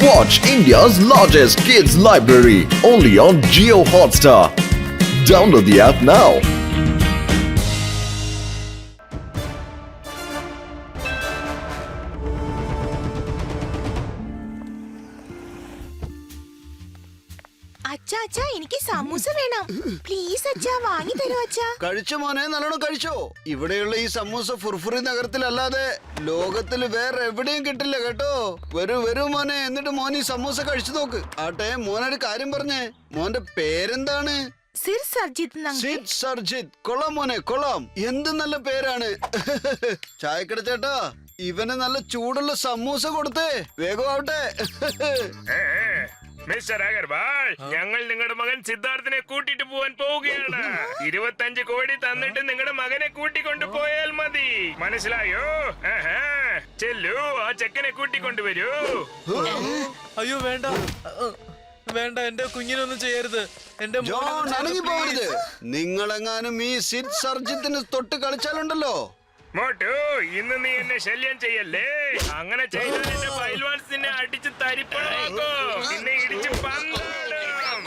Watch India's largest kids library only on Jio Hotstar. Download the app now. അച്ഛാ അച്ഛാ എനിക്ക് സമൂസ വേണം please അച്ഛാ വാങ്ങി തരൂ അച്ഛാ. കഴിച്ചോ മോനെ, നല്ലോണം കഴിച്ചോ. ഇവിടെയുള്ള ഈ സമൂസ ഫുർഫുറി നഗരത്തിലല്ലാതെ ലോകത്തിൽ വേറെ എവിടെയും കിട്ടില്ല കേട്ടോ. വരൂ മോനെ, എന്നിട്ട് മോൻ ഈ സമൂസ കഴിച്ചു നോക്ക്. ആട്ടെ, മോനൊരു കാര്യം പറഞ്ഞേ, മോന്റെ പേരെന്താണ്? സിർ സർജിത്ത് നങ്ക്. സിദ് സർജിത്ത്. കൊള്ളാം മോനെ, കൊള്ളാം. എന്ത് നല്ല പേരാണ്. ചായക്കട ചേട്ടാ, ഇവന് നല്ല ചൂടുള്ള സമൂസ കൊടുത്തേ, വേഗം ആവട്ടെ. മിസ്റ്റർ അഗർവാൾ, ഞങ്ങൾ നിങ്ങളുടെ മകൻ സിദ്ധാർത്ഥിനെ കൂട്ടിട്ട് പോവാൻ പോവുകയാണ്. 25 കോടി തന്നിട്ട് നിങ്ങളുടെ മകനെ കൂട്ടിക്കൊണ്ടു പോയാൽ മതി, മനസ്സിലായോ? ചെല്ലു, ആ ചെക്കനെ കൂട്ടിക്കൊണ്ടുവരൂ. അയ്യോ വേണ്ട വേണ്ട, എന്റെ കുഞ്ഞിനൊന്നും ചെയ്യരുത്. എന്റെ ജോൺ, അണങ്ങി പോകരുത്. നിങ്ങളെങ്ങാനും ഈ സിദ് സർജിത്തിന് തൊട്ട് കളിച്ചാലുണ്ടല്ലോ. മോട്ടു, ഇന്ന് നീ എന്നെ ശല്യം ചെയ്യല്ലേ. അങ്ങനെ ചെയ്താൽ എന്റെ പൈൽവാൻസ് നിന്നെ അടിച്ച് തരിപ്പണമാക്കോ, നിന്നെ ഇടിച്ച് പന്തിടും.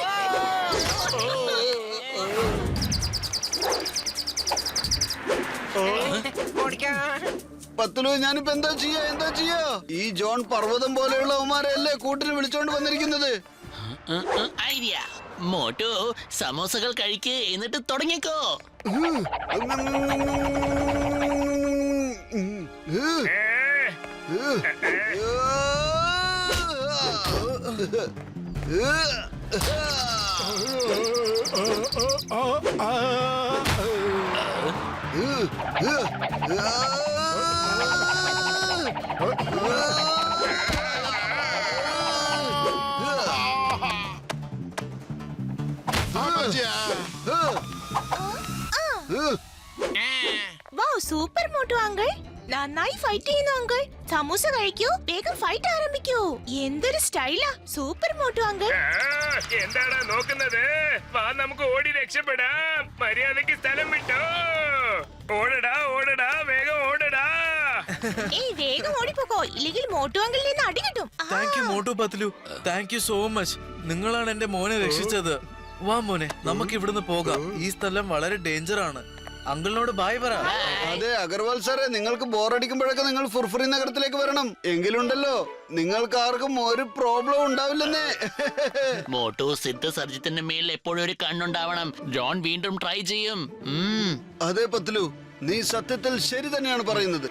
പത്തുലു, ഞാനിപ്പോ എന്താ ചെയ്യാ? ഈ ജോൺ പർവ്വതം പോലെയുള്ള അവന്മാരെയല്ലേ കൂട്ടിന് വിളിച്ചോണ്ട് വന്നിരിക്കുന്നത്. ഐഡിയ. മോട്ടു, സമോസകൾ കഴിക്ക്, എന്നിട്ട് തുടങ്ങിക്കോ. വൗ, സൂപ്പർ മോട്ടു അങ്കിൾ, നന്നായി ഫൈറ്റ് ചെയ്യുന്നു അങ്കിൾ. സമൂസ കഴിക്കൂ, വേഗം ഫൈറ്റ് ആരംഭിക്കൂ. എന്തൊരു സ്റ്റൈലാ, സൂപ്പർ മോട്ടു അങ്കിൾ. എന്താടാ നോക്കുന്നത്? വാ, നമുക്ക് ഓടി രക്ഷപ്പെടാം. മര്യാദക്ക് സ്ഥലം വിട്ടോ. ഓടടാ, വേഗം ഓടടാ. ഏയ്, വേഗം ഓടിപ്പോക്കോ, ഇല്ലെങ്കിൽ മോട്ടു അങ്കിളിൽ നിന്ന് അടി കിട്ടും. Thank you Motu Patlu, thank you so much. നിങ്ങളാണ് എന്റെ മോനെ രക്ഷിച്ചത്. വാ മോനെ, നമുക്ക് ഇവിടുന്ന് പോകാം. ഈ സ്ഥലം വളരെ ഡേഞ്ചർ ആണ്. അങ്കിളിനോട് ബായ് പറ. അതെ അഗർവാൾ സാറേ, നിങ്ങൾക്ക് ബോറടിക്കുമ്പോഴൊക്കെ നിങ്ങൾ ഫുർഫുറി നഗരത്തിലേക്ക് വരണം. എങ്കിലുണ്ടല്ലോ നിങ്ങൾക്ക് ആർക്കും ഒരു പ്രോബ്ലം ഉണ്ടാവില്ലെന്നേ. മോട്ടു, സിദ്ധ സർജിത്തിന്റെ മേൽ എപ്പോഴും ഒരു കണ്ണുണ്ടാവണം. ജോൺ വീണ്ടും ട്രൈ ചെയ്യും. അതെ പത്ലു, നീ സത്യത്തിൽ ശരി തന്നെയാണ് പറയുന്നത്.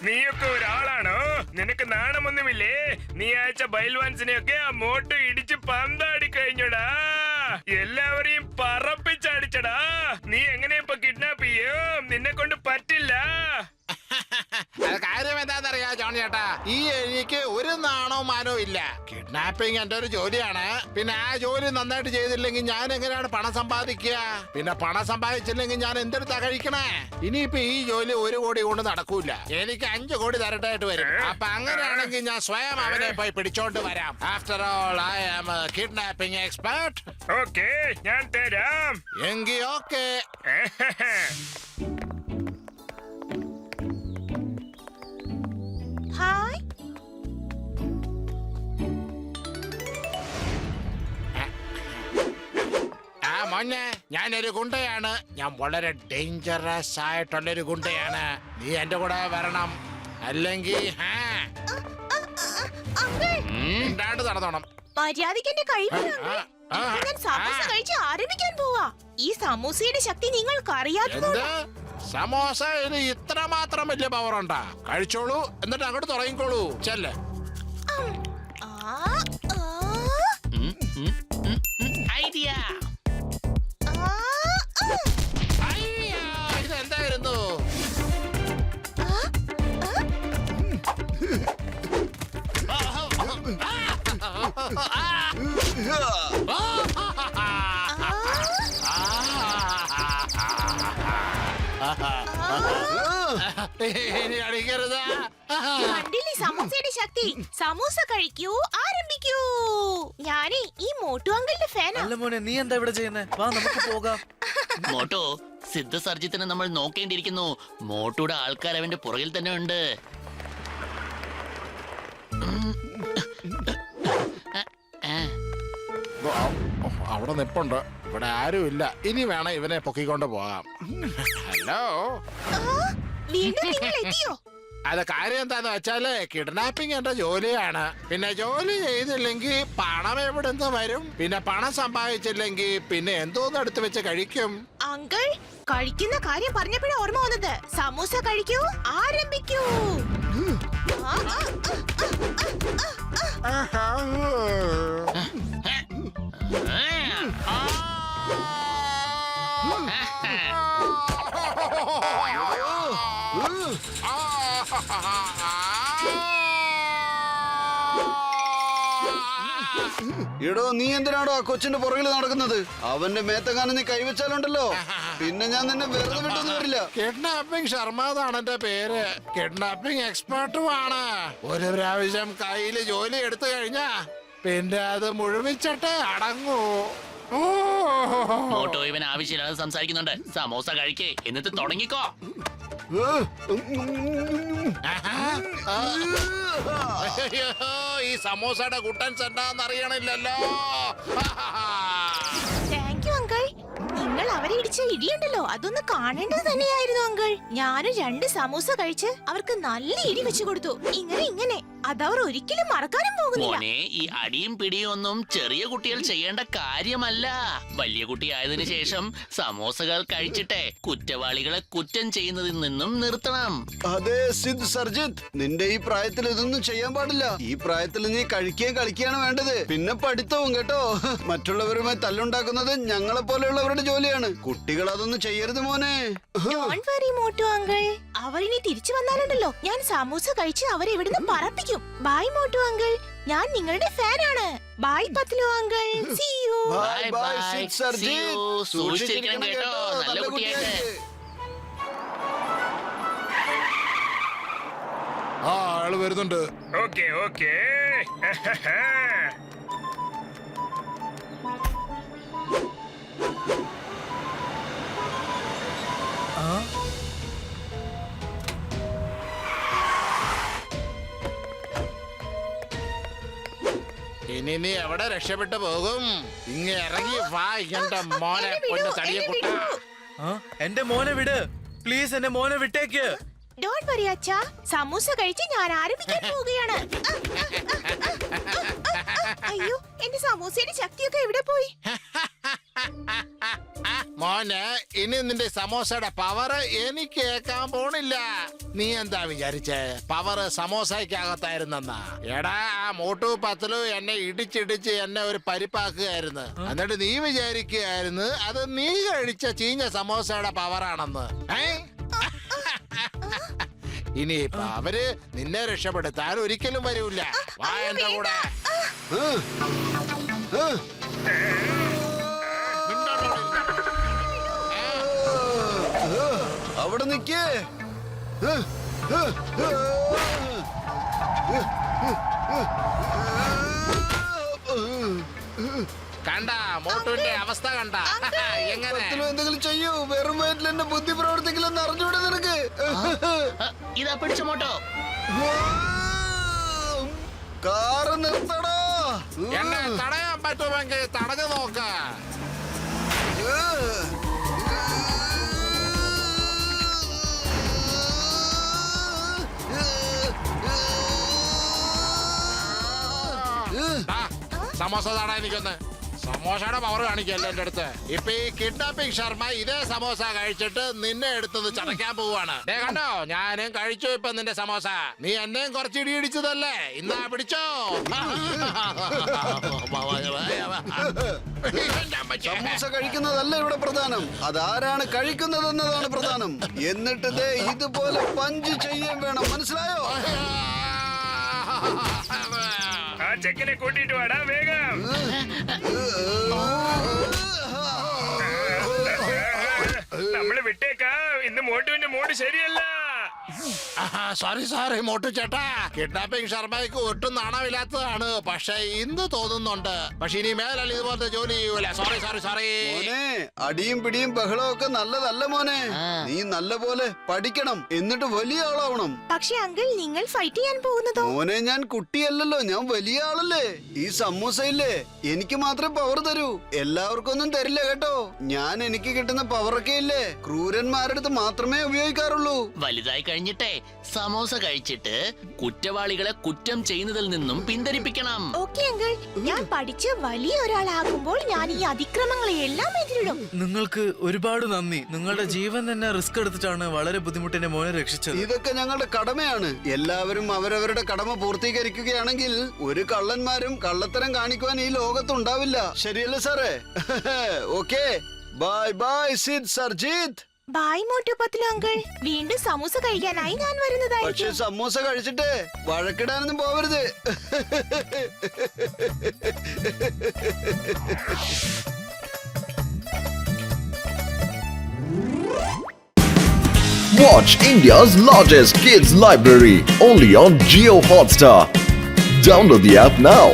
നീയൊക്കെ ഒരാളാണോ? നിനക്ക് നാണമൊന്നുമില്ലേ? നീ അയച്ച ബൈൽവാൻസിനെയൊക്കെ ആ മോട്ടു ഇടിച്ച് പന്താടി കഴിഞ്ഞടാ. എല്ലാവരെയും പറപ്പിച്ചടിച്ചടാ. നീ എങ്ങനെ ഇപ്പൊ കിഡ്നാപ്പ് ചെയ്യും? നിന്നെ കൊണ്ട് പറ്റില്ല. കാര്യം എന്താണെന്നറിയാ ജോൺ ചേട്ടാ, ഈ എനിക്ക് ഒരു നാണോ മാനോ ഇല്ല. കിഡ്നാപ്പിംഗ് എന്റെ ഒരു ജോലിയാണ്. പിന്നെ ആ ജോലി നന്നായിട്ട് ചെയ്തില്ലെങ്കിൽ ഞാൻ എങ്ങനെയാണ് പണം സമ്പാദിക്കുക? പിന്നെ പണം സമ്പാദിച്ചില്ലെങ്കിൽ ഞാൻ എന്തെടുത്താ കഴിക്കണേ? ഇനിയിപ്പോ ഈ ജോലി 1 കോടി കൊണ്ട് നടക്കൂല. എനിക്ക് 5 കോടി തരട്ടായിട്ട് വരും. അപ്പൊ അങ്ങനെയാണെങ്കിൽ ഞാൻ സ്വയം അവനെ പോയി പിടിച്ചോണ്ട് വരാം. After all I am kidnapping expert. Okay, ഞാൻ തരാം. എങ്കി ഓക്കേ. ഹായ്. മോനെ, ഞാനൊരു ഗുണ്ടയാണ്. ഞാൻ വളരെ ഡേഞ്ചറസ് ആയിട്ടുള്ളൊരു ഗുണ്ടയാണ്. നീ എന്റെ കൂടെ വരണം, അല്ലെങ്കിൽ മിണ്ടാണ്ട് നടന്നോണം. മര്യാദയ്ക്ക് എന്റെ കൈ വിടൂ അങ്കിൾ. ഞാൻ സമൂസ കഴിച്ച് ആരംഭിക്കാൻ പോവാ. ഈ സമൂസയുടെ ശക്തി നിങ്ങൾക്ക് അറിയാത്തത്. സമോസയിൽ ഇത്ര മാത്രം വലിയ പവർ ഉണ്ടാ? കഴിച്ചോളൂ, എന്നിട്ട് അങ്ങോട്ട് തുടങ്ങിക്കോളൂ. ചെല്ല്. ഐഡിയ. ഇതെന്തായിരുന്നു? ഇനി അടിക്കരുത്. കണ്ടില്ലേ സമൂസയുടെ ശക്തി? സമൂസ കഴിക്കൂ, ആരംഭിക്കൂ. ഞാനേ ഈ മോട്ടു അങ്കിളിന്റെ ഫാനാ. അല്ല മോനെ, നീ എന്താ ഇവിടെ ചെയ്യുന്നേ? വാ, നമുക്ക് പോകാം. മോട്ടോ, സിദ്ധ സർജിത്തിനെ നമ്മൾ നോക്കേണ്ടിയിരിക്കുന്നു. മോട്ടോയുടെ ആൾക്കാർ അവന്റെ പുറകിൽ തന്നെ ഉണ്ട്. അവിടെ നിപ്പുണ്ട്. ഇവിടെ ആരുമില്ല. ഇനി വേണം ഇവനെ പൊക്കിക്കൊണ്ട് പോകാം. ഹലോ, ആ, വീണ്ടും നിങ്ങൾ എത്തിയോ? അത് കാര്യം എന്താന്ന് വെച്ചാല് കിഡ്നാപ്പിംഗ് എന്റെ ജോലിയാണ്. പിന്നെ ജോലി ചെയ്തില്ലെങ്കിൽ പണം എവിടെ നിന്ന് വരും? പിന്നെ പണം സമ്പാദിച്ചില്ലെങ്കിൽ പിന്നെ എന്തോന്ന് എടുത്ത് വെച്ച് കഴിക്കും? അങ്കിൾ, കഴിക്കുന്ന കാര്യം പറഞ്ഞപ്പോഴാ ഓർമ്മ വന്നത്. സമൂസ കഴിക്കൂ, ആരംഭിക്കൂ. ആ, ആ, ആ, ആ, ആ. എടോ, നീ എന്തിനാടോ ആ കൊച്ചിന്റെ പുറകിൽ നടക്കുന്നത്? അവന്റെ മേത്തെങ്ങാനും നീ കൈവച്ചാലുണ്ടല്ലോ, പിന്നെ ഞാൻ നിന്നെ വെറുതെ വിട്ടൊന്നും വരില്ല. കിഡ്നാപ്പിംഗ് ശർമാതാണ് എന്റെ പേര്. കിഡ്നാപ്പിംഗ് എക്സ്പേർട്ടുമാണ്. ഒരു പ്രാവശ്യം കയ്യില് ജോലി എടുത്തു കഴിഞ്ഞാ പിന്നെ അത് മുഴുമിച്ചിട്ടേ അടങ്ങൂ. ഓ, മോട്ടോ ഇവൻ ആവശ്യമില്ലാതെ സംസാരിക്കുന്നുണ്ട്. സമോസ കഴിക്കേ, എന്നിട്ട് തുടങ്ങിക്കോ. അയ്യോ, ഈ സമോസയുടെ കുട്ടൻസ് എന്താന്ന് അറിയണില്ലല്ലോ. Thank you uncle. നിങ്ങൾ അവരെ ഇടിച്ച ഇടിയുണ്ടല്ലോ, അതൊന്ന് കാണേണ്ടത് തന്നെയായിരുന്നു അങ്കിൾ. ഞാനും 2 സമൂസ കഴിച്ച് അവർക്ക് നല്ല ഇടി വെച്ചു കൊടുത്തു. ഇങ്ങനെ അതവർ ഒരിക്കലും മറക്കാനും പോകുന്നില്ല. മോനെ, ഈ അടിയും പിടിയും ഒന്നും ചെറിയ കുട്ടികൾ ചെയ്യേണ്ട കാര്യമല്ല. വലിയ കുട്ടിയായതിനു ശേഷം സമോസകൾ കഴിച്ചിട്ടെ കുറ്റവാളികളെ കുറ്റം ചെയ്യുന്നതിൽ നിന്നും നിർത്തണം. അതെ സിദ് സർജിത്, നിന്റെ ഈ പ്രായത്തിൽ ഇതൊന്നും ചെയ്യാൻ പാടില്ല. ഈ പ്രായത്തിൽ നീ കഴിക്കുകയും കളിക്കുകയാണ് വേണ്ടത്. പിന്നെ പഠിത്തവും കേട്ടോ. മറ്റുള്ളവരുമായി തല്ലുണ്ടാക്കുന്നത് ഞങ്ങളെ പോലെയുള്ളവരുടെ ജോലിയാണ്. കുട്ടികൾ അതൊന്നും ചെയ്യരുത് മോനെ. Don't worry Motu uncle. അവർ ഇനി തിരിച്ചു വന്നാലുണ്ടല്ലോ, ഞാൻ സമൂസ കഴിച്ച് അവരെ ഇവിടുന്ന് പറപ്പിക്കും. ബൈ മോട്ടു അങ്കിൾ, ഞാൻ നിങ്ങളുടെ ഫാനാണ്. Bye Patlu uncle. See you. Bye bye Sid See Sarjit. you. സൂക്ഷിച്ചിരിക്കണം കേട്ടോ, നല്ല കുട്ടിയായിട്ട്. ആ, ആള് വരുന്നുണ്ട്. Okay okay. ഇനി നീ എവിടെ രക്ഷപ്പെട്ടു പോകും? ഇങ്ങ ഇറങ്ങി വാ എന്റെ മോനെ, പൊന്നു തടിയ കുട്ട. ആ, എന്റെ മോനെ വിട് പ്ലീസ്, എന്റെ മോനെ വിട്ടേക്ക്. ഡോണ്ട് വറി അച്ഛാ, സമൂസ കഴിച്ച് ഞാൻ ആരംഭിക്കാൻ പോവുകയാണ്. അയ്യോ, എന്റെ സമൂസയുടെ ശക്തിയൊക്കെ എവിടെ പോയി? മോനെ, ഇനി നിന്റെ സമോസയുടെ പവർ എനിക്ക് കേൾക്കാൻ പോണില്ല. നീ എന്താ വിചാരിച്ചേ പവർ സമോസയ്ക്കകത്തായിരുന്നെന്നാ? എടാ, ആ മോട്ടു പത്തലു എന്നെ ഇടിച്ചിടിച്ച് എന്നെ ഒരു പരിപ്പാക്കുകയായിരുന്നു. എന്നിട്ട് നീ വിചാരിക്കുകയായിരുന്നു അത് നീ കഴിച്ച ചീഞ്ഞ സമോസയുടെ പവറാണെന്ന്. ഇനിയിപ്പൊ അവര് നിന്നെ രക്ഷപ്പെടുത്താൻ ഒരിക്കലും വരൂല. വാ എന്റെ കൂടെ. അവിടെ നിക്കേ. കണ്ട മോട്ടുവിന്റെ അവസ്ഥ കണ്ട എങ്ങനെ? പത്തിലും എന്തെങ്കിലും ചെയ്യൂ. വെറും വയറ്റിൽ എന്റെ ബുദ്ധി പ്രവർത്തിക്കില്ലെന്ന് അറിഞ്ഞൂടെ നിനക്ക്? ഇതാ പിടിച്ച മോട്ടോ. കാറ് നിർത്തടാ. എന്നെ തടയാൻ പറ്റുമെങ്കിൽ തടഞ്ഞു നോക്ക. സമോസ തടാ എനിക്കൊന്ന്. സമോസയുടെ പവർ കാണിക്കല്ലോ എന്റെ അടുത്ത്. ഇപ്പൊ ഈ കിഡ്നാപ്പിംഗ് ശർമ്മ ഇതേ സമോസ കഴിച്ചിട്ട് നിന്നെ എടുത്തത് ചതയ്ക്കാൻ പോവാണ്. ദേ കണ്ടോ, ഞാനും കഴിച്ചു ഇപ്പൊ നിന്റെ സമോസ. നീ എന്നെയും കുറച്ച് ഇടി ഇടിച്ചതല്ലേ? ഇന്നാ പിടിച്ചോ. സമൂസ കഴിക്കുന്നതല്ല ഇവിടെ പ്രധാനം, അതാരാണ് കഴിക്കുന്നതെന്നതാണ് പ്രധാനം. എന്നിട്ട് ദേ ഇതുപോലെ പഞ്ച് ചെയ്യാൻ വേണം, മനസ്സിലായോ? ആ ചെക്കനെ കൂട്ടിട്ട് വാടാ വേഗം. നമ്മള് വിട്ടേക്കാ. ഇന്ന് മോട്ടുവിന്റെ മൂഡ് ശരിയല്ല. സോറി മോട്ടു ചേട്ടാ, കിഡ്നാപ്പിംഗ് ശർമ്മയ്ക്ക് ഒട്ടും നാണമില്ലാത്തതാണ്. പക്ഷെ ഇന്ന് തോന്നുന്നുണ്ട്. പക്ഷെ ഇനി മേലല്ല ഇതുപോലത്തെ ജോലി ചെയ്യൂല. സോറി. മോനെ അടിയും പിടിയും ബഹളവും ഒക്കെ നല്ലതല്ല മോനെ. നീ നല്ല പോലെ പഠിക്കണം, എന്നിട്ട് വലിയ ആളാവണം. പക്ഷെ അങ്കിൾ, നിങ്ങൾ ഫൈറ്റ് ചെയ്യാൻ പോകുന്നതോ? മോനെ ഞാൻ കുട്ടിയല്ലല്ലോ, ഞാൻ വലിയ ആളല്ലേ. ഈ സമൂസയില്ലേ എനിക്ക് മാത്രമേ പവർ തരൂ, എല്ലാവർക്കും ഒന്നും തരില്ല കേട്ടോ. ഞാൻ എനിക്ക് കിട്ടുന്ന പവറൊക്കെ ഇല്ലേ ക്രൂരന്മാരുടെ അടുത്ത് മാത്രമേ ഉപയോഗിക്കാറുള്ളൂ. വലുതായി കഴിഞ്ഞിട്ടേ സമോസ കഴിച്ചിട്ട് കുറ്റവാളികളെ കുറ്റം ചെയ്യുന്നതിൽ നിന്നും പിന്തിരിപ്പിക്കണം. ഓക്കെ അങ്കിൾ, ഞാൻ പഠിച്ച് വലിയ ഒരാളാകുമ്പോൾ ഞാൻ ഈ അതിക്രമങ്ങളെല്ലാം എതിരിടും. നിങ്ങൾക്ക് ഒരുപാട് നന്ദി. നിങ്ങളുടെ ജീവൻ തന്നെ റിസ്ക് എടുത്തിട്ടാണ് വളരെ ബുദ്ധിമുട്ടിന്റെ മോനെ രക്ഷിച്ചത്. ഇതൊക്കെ ഞങ്ങളുടെ കടമയാണ്. എല്ലാവരും അവരവരുടെ കടമ പൂർത്തീകരിക്കുകയാണെങ്കിൽ ഒരു കള്ളന്മാരും കള്ളത്തരം കാണിക്കുവാൻ ഈ ലോകത്തുണ്ടാവില്ല. ശരിയല്ലേ സാറേ? Okay, bye bye Sid Sarjit. Bye Motu Patlu uncle, വീണ്ടും സമൂസ കഴിക്കാനായി ഞാൻ പക്ഷെ വരുന്നതായിരിക്കും. സമൂസ കഴിച്ചിട്ട് വഴക്കിടാനൊന്നും പോവരുത്. Watch India's largest kids library only on Geo Hotstar. Download the app now.